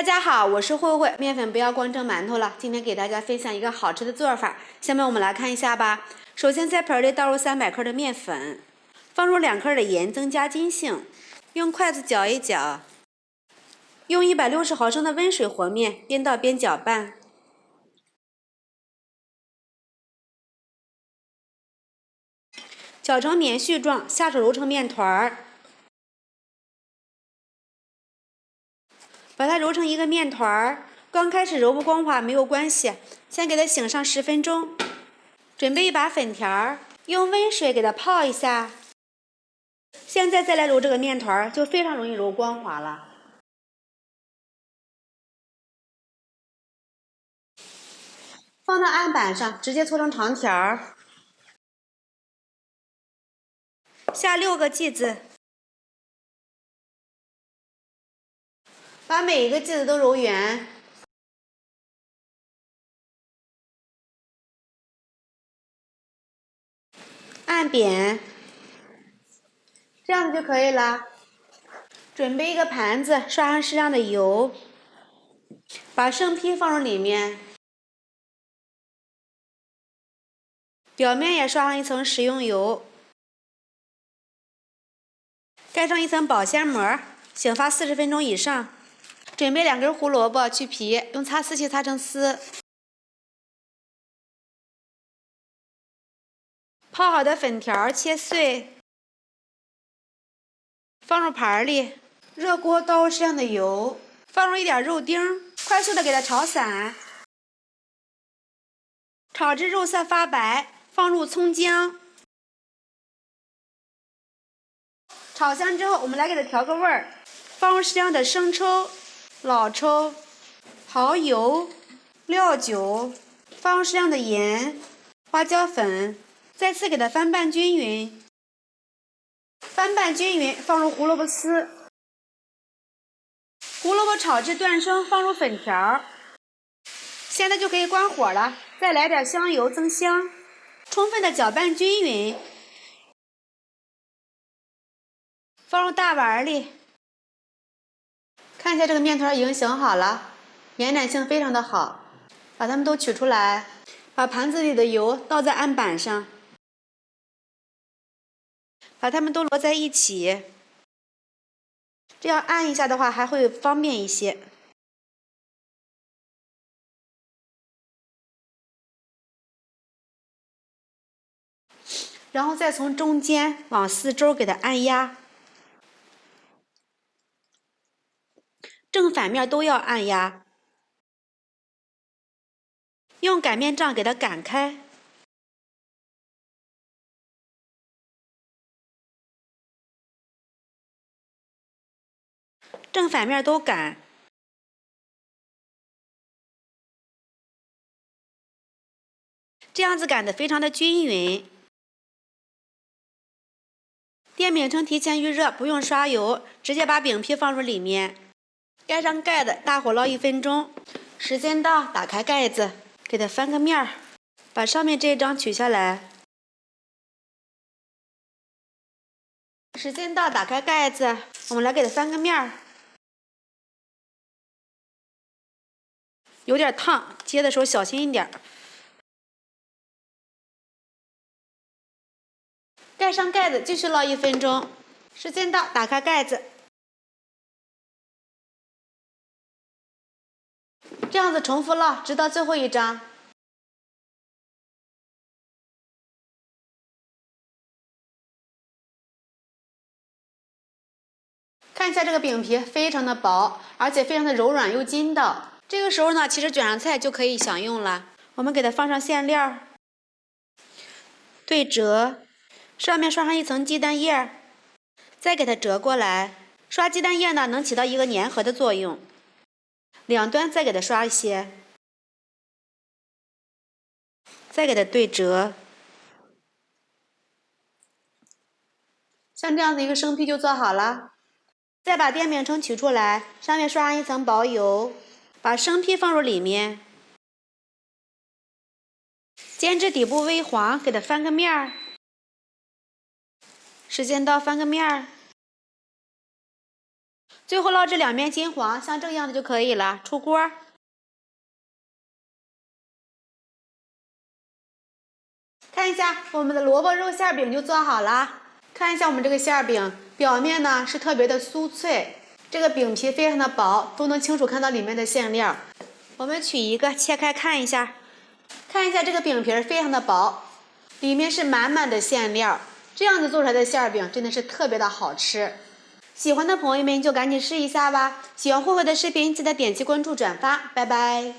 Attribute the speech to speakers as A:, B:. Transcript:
A: 大家好，我是慧慧，面粉不要光蒸馒头了。今天给大家分享一个好吃的做法，下面我们来看一下吧。首先在盆里倒入300克的面粉，放入2克的盐，增加筋性，用筷子搅一搅，用160毫升的温水和面，边倒边搅拌。搅成棉絮状，下手揉成面团儿，把它揉成一个面团儿。刚开始揉不光滑没有关系，先给它醒上10分钟。准备一把粉条，用温水给它泡一下。现在再来揉这个面团，就非常容易揉光滑了。放到案板上，直接搓成长条，下6个剂子，把每一个剂子都揉圆。按扁，这样子就可以了。准备一个盘子，刷上适量的油，把生坯放入里面，表面也刷上一层食用油，盖上一层保鲜膜，醒发40分钟以上。准备2根胡萝卜，去皮，用擦丝器擦成丝。泡好的粉条切碎，放入盘里。热锅倒入适量的油，放入一点肉丁，快速的给它炒散。炒至肉色发白，放入葱姜。炒香之后，我们来给它调个味儿，放入适量的生抽、老抽、蚝油、料酒，放入适量的盐、花椒粉，再次给它翻拌均匀。翻拌均匀，放入胡萝卜丝。胡萝卜炒至断生，放入粉条。现在就可以关火了，再来点香油增香，充分的搅拌均匀。放入大碗里。看一下这个面团已经醒好了，延展性非常的好。把它们都取出来，把盘子里的油倒在案板上，把它们都摞在一起。这样按一下的话还会方便一些。然后再从中间往四周给它按压，正反面都要按压，用擀面杖给它擀开。正反面都擀，这样子擀得非常的均匀。电饼铛提前预热，不用刷油，直接把饼皮放入里面，盖上盖子，大火捞1分钟。时间到，打开盖子，给它翻个面儿，把上面这一张取下来。时间到，打开盖子，我们来给它翻个面儿。有点烫，接的时候小心一点。盖上盖子，继续捞1分钟。时间到，打开盖子。这样子重复烙，直到最后一张。看一下这个饼皮非常的薄，而且非常的柔软又筋道。这个时候呢，其实卷上菜就可以享用了。我们给它放上馅料，对折，上面刷上一层鸡蛋液，再给它折过来。刷鸡蛋液呢，能起到一个粘合的作用。两端再给它刷一些，再给它对折。像这样子一个生坯就做好了。再把电饼铛取出来，上面刷上一层薄油，把生坯放入里面，煎至底部微黄，给它翻个面儿。时间到，翻个面儿。最后捞至两面金黄，像这个样子就可以了，出锅。看一下，我们的萝卜肉馅饼就做好了。看一下我们这个馅饼，表面呢是特别的酥脆，这个饼皮非常的薄，都能清楚看到里面的馅料。我们取一个切开看一下，看一下这个饼皮非常的薄，里面是满满的馅料，这样子做出来的馅饼真的是特别的好吃。喜欢的朋友们就赶紧试一下吧！喜欢慧慧的视频，记得点击关注、转发，拜拜。